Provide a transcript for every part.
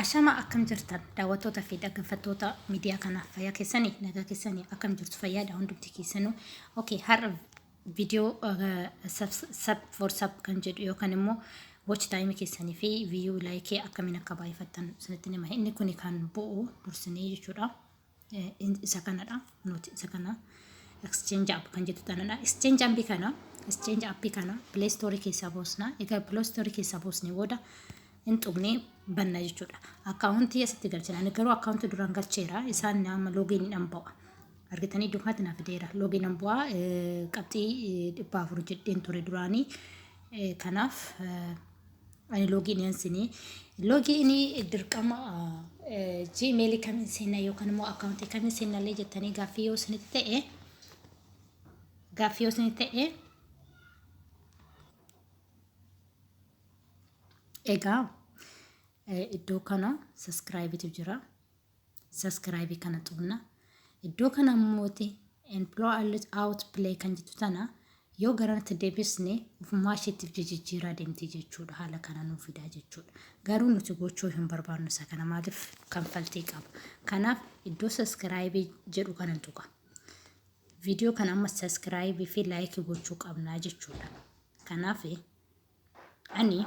Ashama akkam jirtan daawwattoota fi dhaggeeffattoota miidiyaa kanaaf fayyaa keessanii nagaa keessanii akkam jirtu fayyaadha hundumti keessanuu. Okay, har'a viidiyoo sub kan jedhu yookaan immoo watch time keessanii fi view like akkamiin akka baay'ifattan isinitti nima. Inni kun kan bu'u dursinee jechuudha. Isa kanadha. Nuti isa kana exchange app kan jedhu tanadha. Exchange app kana Play Store keessaa buusna. Egaa Play Store keessaa buusnee booda intuqni banna jechuudha. Akkaawuntii asitti galchina. Ani garuu akkaawuntii duraan galcheera. Isaan nama loogiin dhaan bu'a. Argitanii dukkanaatti naaf fideera. Loogiin dhaan bu'a. Qabxii 400 jedheen ture duraanii. Kanaaf ani loogiin yaansinii. Loogiin dirqama Gmail kamiin seenaa yookaan immoo akkaawuntii kamiin seenallee jettanii gaaffii yoo isinitti ta'e egaa iddoo kana subscribe jira. Subscribe kana tuqna. Iddoo kana immooti employ out play kan jettu tana yoo garanti deebisne ufumaa isheetiif jijjiiraa deemti jechuudha. Haala kana nuuf fidaa jechuudha. Garuu nuti gochuu hin barbaannu isa kana maaliif kanfaltii qaba. Kanaaf iddoo subscribe jedhu kana tuqa. Viidiyoo kana amma subscribe fi like gochuu qabnaa jechuudha. Kanaaf ani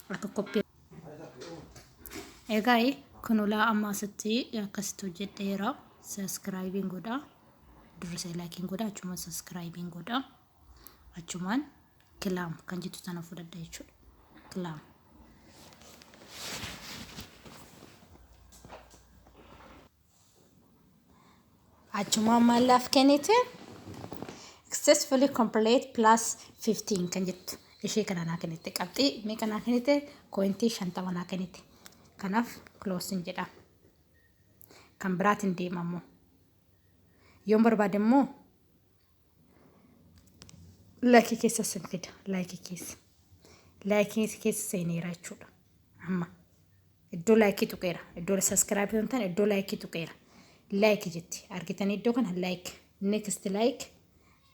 akka koppii egaa kunulaa amma asitti akkasitti hojjedheera. Subscribing godha. Dursa liking godha. Achumaan subscribing godha. Achumaan kilaam kan jettu tana fudhadha jechuudha. Kilaam. Achumaan mallaaf kennite successfully complete plus 15 kan jettu. Ishee kana naa kennite qabxii meeqa naa kennite kointii 50 naa kennite. Kanaaf closing jedha. Kan biraatiin deemamu. Yoon barbaade immoo like keessa sin fida. Like keessa seeneera jechuudha. Amma iddoo like tuqeera. Iddoo subscribe yoo ta'an iddoo like tuqeera. Like jetti. Argitanii iddoo kana like. Next like.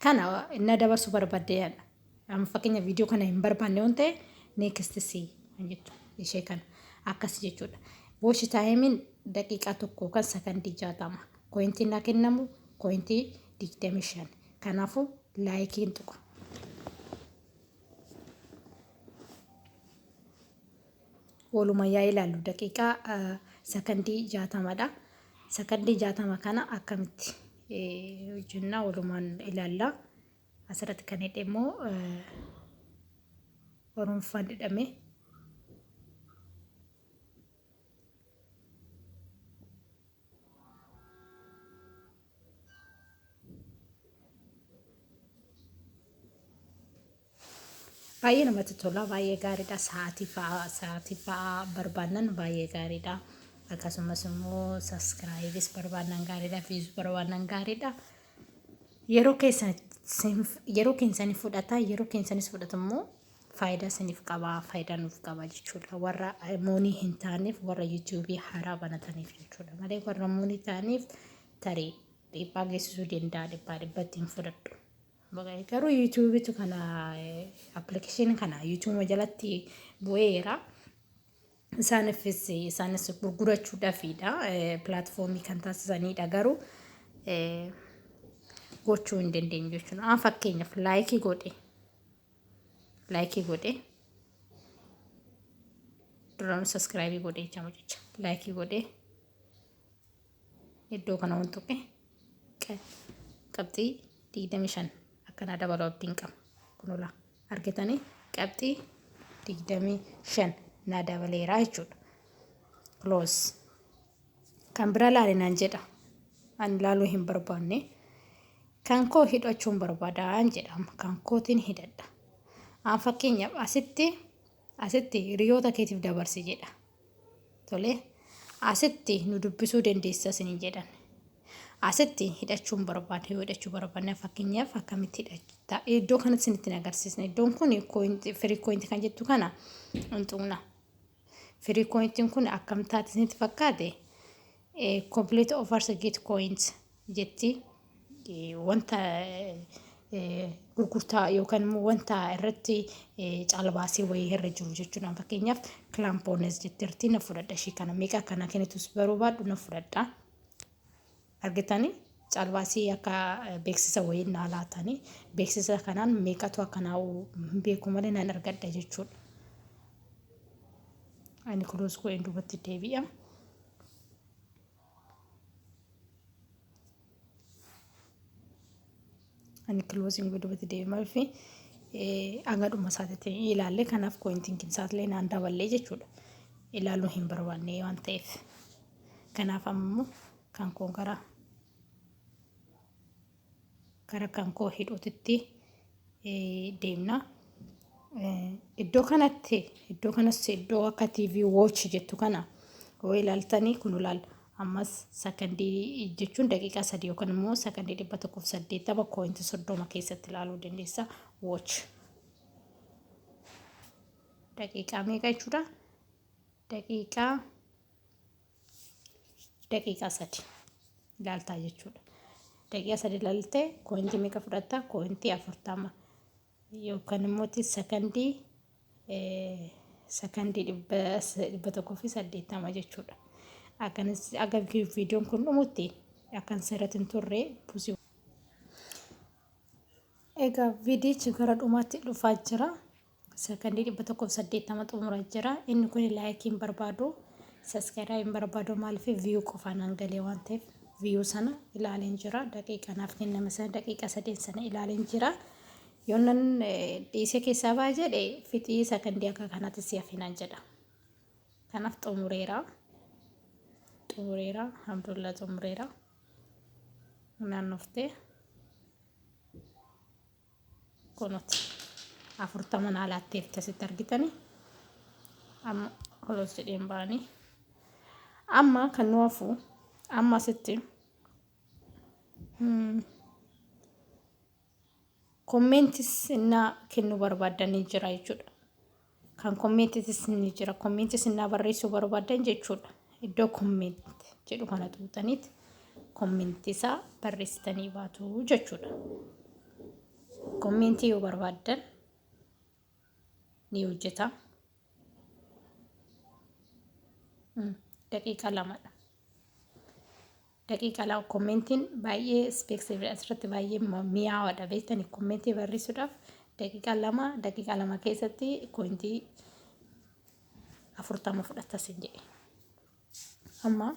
Kana inni dabarsu barbaaddeedha. Amma fakkeenya viidiyoo kana hin barbaanne yoo ta'e next see jettu. Ishee kana akkas jechuudha. Watch time daqiiqaa tokko kan sakandii 60. Kointii naa kennamu kointii 25. Kanaafuu laayikiin tuqa. Walumaa yaa ilaallu daqiiqaa sakandii 60dha. Sakandii 60 kana akkamitti hojjennaa walumaan ilaalla. Asirratti kan hidhe immoo Oromoffaan jedhame. Baay'ee namatti tola. Baay'ee gaariidha. Sa'aatii fa'aa barbaannan baay'ee gaariidha. Akkasumas immoo subscribes barbaannan gaariidha. Views barbaannan gaariidha. Yeroo keessanis fudhata. Yeroo keessanis fudhata immoo faayidaa isiniif qaba. Faayidaa nuuf qaba jechuudha. Warra moonii hin taaneef warra YouTube haaraa banataniif jechuudha. Malee warra moonii taaniif tarii dhiibbaa geessisuu danda'a. Dhibbatti hin fudhadhu. Garuu YouTube tu kana application kana YouTube jalatti bu'eera. Isaanis gurgurachuudhaafidha. Platformii kan taasisanidha. Garuu gochuu hin dandeenyu jechuudha. Fakkeenyaaf like godhe duraan subscribe godhe jecha like godhe iddoo kana wantuqe qabxii 25 akkana dabaluu abdiin qaba. Kunula argitanii qabxii 25 naa dabaleera jechuudha. Close. Kan bira laalinaan jedha. Ani laaluu hin barbaanne. Kan koo hidhachuun barbaadaan jedhama. Kan kootiin hidhadha. Fakkeenyaaf asitti hiriyoota keetiif dabarsi jedha. Tole. Asitti nu dubbisuu dandeessa isin jedhan. Asitti hidhachuun barbaada. Yoo hidhachuu barbaadne fakkeenyaaf akkamitti hidhachuu. Iddoo kanatti isinitti agarsiisna. Iddoon kun free coin kan jettu kana untuqna. Free coin kun akkamtaati isinitti fakkaate complete offers get coins jetti. Wanta gurgurtaa yookaan immoo wanta irratti caalbaasii wayii irra jiru jechuudha. Fakkeenyaaf kilaampoones jettirti na fudhadha ishii kana meeqa kana kennitus barbaadu na fudhadha. Argitanii caalbaasii akka beeksisa wayii naa laatanii beeksisa kanaan meeqatu akkanaa beeku malee nan argadha jechuudha. Ani kuloos godheen duubatti deebi'a. Ani closing duubatti deebi'a maaliif hanga dhuma isaatti ilaalle kanaaf pointiin isaatilee naan daballee jechuudha. Ilaaluu hin barbaanne waan ta'eef. Kanaaf ammoo kan koo gara kan koo hidhuutitti deemna. Iddoo kanas iddoo akka TV watch jettu kana yoo ilaaltanii kun ilaal ammas sakandii jechuun daqiiqaa 3 yookaan immoo sakandii 180 poointi 30 keessatti ilaaluu dandeessa watch. Daqiiqaa meeqa jechuudha? Daqiiqaa 3 ilaaltaa jechuudha. Daqiiqaa 3 ilaaltee poointii meeqa fudhatta? Poointii 40 yookaan immoo sakandii 180 jechuudha. Akkanis akka viidiyoon kun dhumutti akkan sirriitti hin turre buusii. Egaa viidiyichi gara dhumaatti dhufaa jira. Sakandii 180 xumuraa jira. Inni kun laayikiin barbaadu, saskaraayib barbaadu maaliif viyuu qofaan hangalee waan ta'eef viyuu sana ilaaleen jira. Daqiiqaa naaf kenname sana daqiiqaa 3 sana ilaaleen jira. Yoonnan dhiisee keessaa baa jedhe fixii sakandii akka kanaatti si hafinaan jedha. Kanaaf xumureera. Alhamdulillah xumureera. Naannoftee kunuuti 40 naalaatti asitti argitanii amma holos jedheen baanii amma kan nu hafu amma asitti kommentis innaa kennu barbaadanii jira jechuudha. Kan kommentis ni jira. Kommentis innaa barreessuu barbaadan jechuudha. Iddoo komment jedhu kana tuutaniiti kommentisaa barreessitanii baatu jechuudha. Kommentii yoo barbaadan ni hojjeta. Daqiiqaa 2dha. Daqiiqaa 2 kommentiin baay'ee speeksii asirratti baay'ee mi'aawaadha beektanii kommentii barreessuudhaaf daqiiqaa 2 keessatti poointii 40 fudhatta sin jedhe. Amma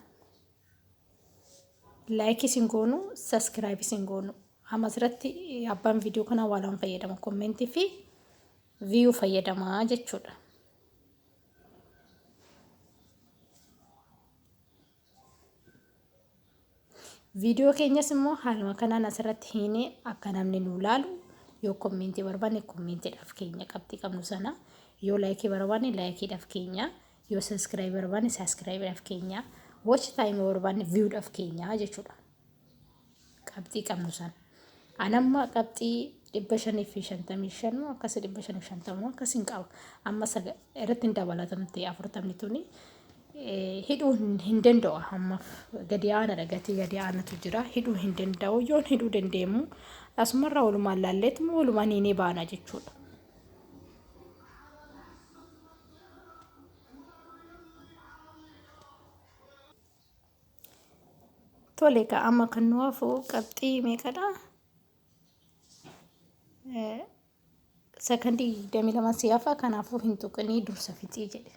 laayikii sin goonu saskiraayib sin goonu amma asirratti abbaan viidiyoo kanaa waan fayyadama kommentii fi viyuu fayyadamaa jechuudha. Viidiyoo keenyas immoo haaluma kanaan asirratti hiinee akka namni nu ilaalu yoo kommentii barbaanne kommentiidhaaf keenya qabxii qabnu sana yoo laayikii barbaanne laayikiidhaaf keenya yoo saskiraayib barbaanne saskiraayibiidhaaf keenya watch time barbaanne viyuudhaaf keenya jechuudha. Qabxii qabnu sana. Anamma qabxii 555 akkas 550 akkas hin qaba. Amma irratti hin dabalatamte 40 tuni. Hidhuu hin danda'u ammaaf gadi aanaadha gatii gadi aanatu jira hidhuu hin danda'u yoon hidhuu dandeemu asumarraa walumaan laalleetu walumaan hiinee baana jechuudha. Tole ka amma kan nu hafu qabxii meeqadha? Sakandii 22 siyaafa kanaafuu hin tuqanii dursa fixii jedhe.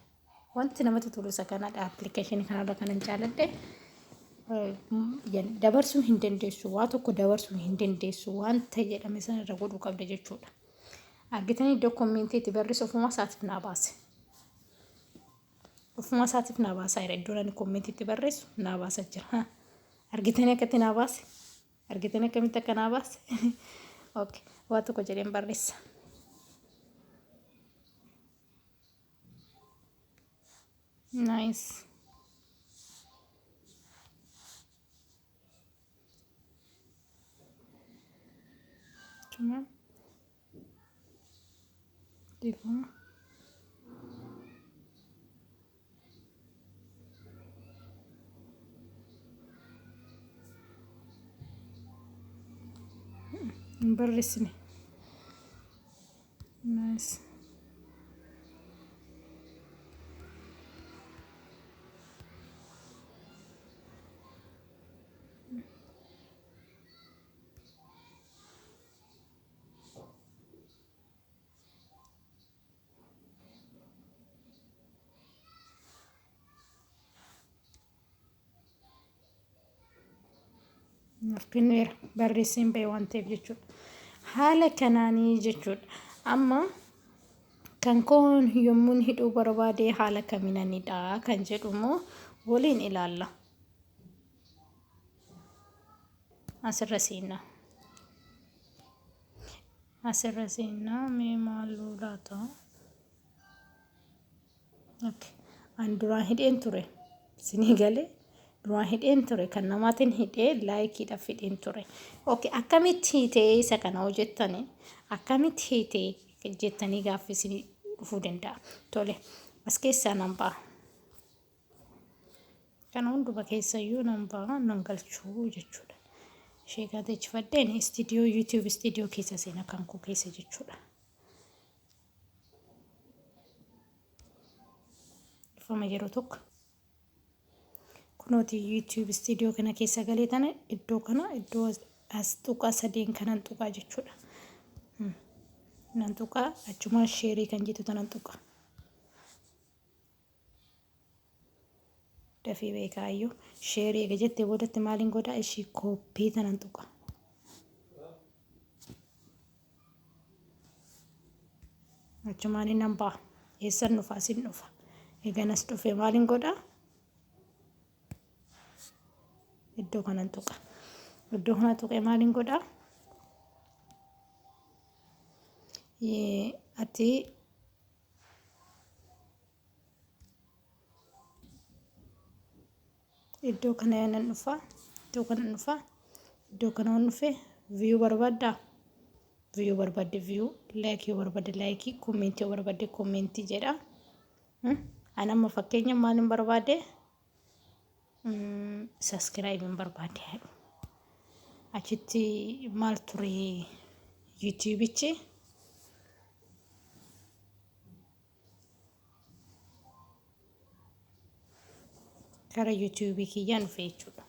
Wanti namatti tolu isa kanadha. Appilikeeshinii kanarra kanan jaalladhe dabarsuu hin dandeessu waa tokko dabarsuu hin dandeessu wanta jedhame sanarra godhuu qabda jechuudha. Argitanii iddoo kommentiitti barreessu ofuma isaatiif naa baase. Ofuma isaatiif naa baasaa jira iddoo ani kommentiitti barreessu naa baasa jira. Argitanii akkatti naa baase? Argitanii akkamitti akka naa baase? Okay, waa tokko jedheen barreessa. Nice. Cuma dibuang berres nih finneera barreesseen ba'e waan ta'eef jechuudha. Haala kanaanii jechuudha. Amma kan koon yommuun hidhuu barbaade haala kaminanidha kan jedhu immoo waliin ilaalla. Asirra seenaa. Asirra seenaa mee maaluu laata? An duraan hidheen ture. Isinii galee duraan hidheen ture kan namaatiin hidhee laayikiidhaaf hidheen ture. Akkamitti hiitee isa kana hojjettanii? Akkamitti hiitee jettanii gaaffii isinii dhufuu danda'a. Tole as keessaa nan ba'a. Kana hunduma keessayyuu nan ba'a nan galchuu jechuudha. Ishee gaateechifadheen istiidiyoo YouTube istiidiyoo keessa seena kan koo keessa jechuudha. Dhufama yeroo tokko. Kunooti YouTube istiidiyoo kana keessa galee tana iddoo kana iddoo as tuqaa sadeen kanan tuqaa jechuudha. Nan tuqaa achumaan sheerii kan jettu tanan tuqaa. Dafii beekaayyuu sheerii eega jettee boodatti maaliin godhaa ishii kooppii tanan tuqaa. Achumaan nan ba'a. Eessan dhufa asin dhufa. Eeganas dhufee maaliin godhaa? Iddoo kanan tuqa. Iddoo kana tuqee maaliin godhaa? Ati iddoo kana nan dhufa. Iddoo kana dhufa. Iddoo kana waan dhufe viyuu barbaaddaa? Viyuu barbaadde viyuu, laayikii barbaadde laayikii, koomentii barbaadde koomentii jedha. Ani amma fakkeenya maaliin barbaade? Saskiraayibiin barbaade. Achitti maal ture yuutuubichi? Kara yuutuubii kiyyaan dhufe jechuudha.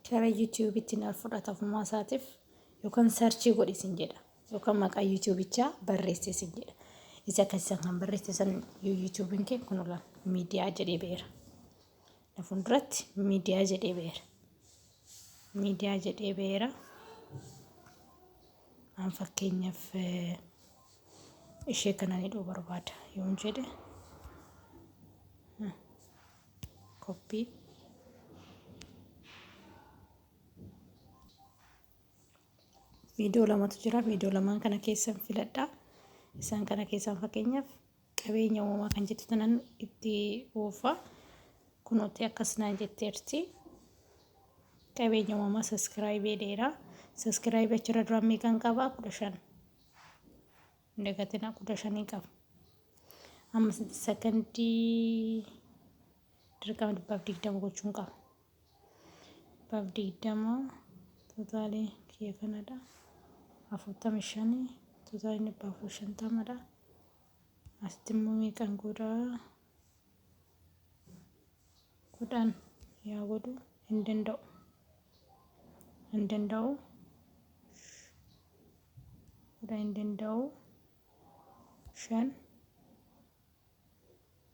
Kara yuutuubitti naaf fudhata ofumaa isaatiif yookaan sarchii godhisin jedha. Yookaan maqaa yuutuubichaa barreessisin jedha. Isa akkasisan kan barreessisan yuutuubiin kee kun olaan miidiyaa jedhee beera. Lafuun duratti miidiyaa jedhee beera. Miidiyaa jedhee beera. An fakkeenyaaf ishee kanaan hidhuu barbaada yoon jedhe. Koppii. Viidiyoo lamatu jira. Viidiyoo lamaan kana keessan filadhaa. Isaan kana keessan fakkeenyaaf qabeenya uumamaa kan jettu tanan itti oofaa. Kunooti akkas naan jetteerti. Qabeenya uumamaa saskiraayibee dheeraa. Saskiraayibee achirra duraan meeqan qabaa? 15. Indagatina 15 qaba. Amma sekondii dirqama 220 gochuun qaba. 220 tootaalii kiyya kanadha. 45 tootaalii 450dha. Asitti immoo meeqan godhaa? 10 yaa godhu hin danda'u. Hin danda'u. Hin danda'u. 5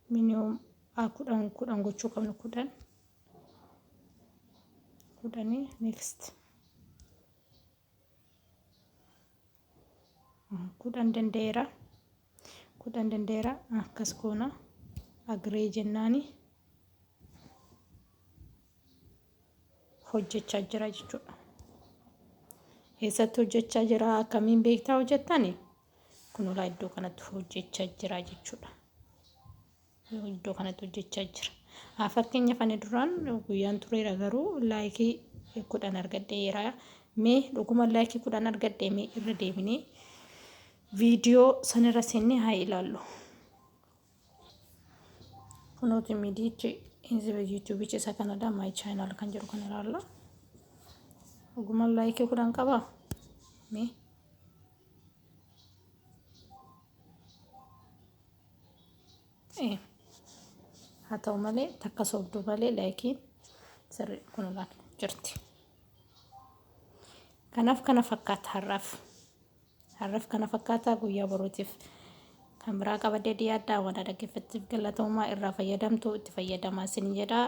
minimum 10 gochuu qabnu 10. 10 next. 10 danda'eera. 10 danda'eera akkas goona agree jennaani hojjechaa jira jechuudha. Eessatti hojjechaa jira? Akkamiin beektaa hojjettani? Kun olaa iddoo kanatti hojjechaa jira jechuudha. Iddoo kanatti hojjechaa jira. Fakkeenyaaf ani duraan guyyaan tureera garuu laayikii 10 argadheera. Mee dhuguma laayikii 10 argadhee mee irra deebinee viidiyoo sanarra seennee haa ilaallu. Kunooti miidiyichi yuutuubichi isa kanadha. My channel kan jedhu kan ilaalla. Dhuguma laayikii 10 qabaa? Mee haa ta'u malee takka sobduu malee laayikiin sirrii kun olaan jirti. Kanaaf kana fakkaata har'aaf. Har'aaf kana fakkaata guyyaa borootiif biraa qabadee dhiyaadhaa waan dhaggeeffattiif galatoomaa irraa fayyadamtu itti fayyadamaa isin jedha.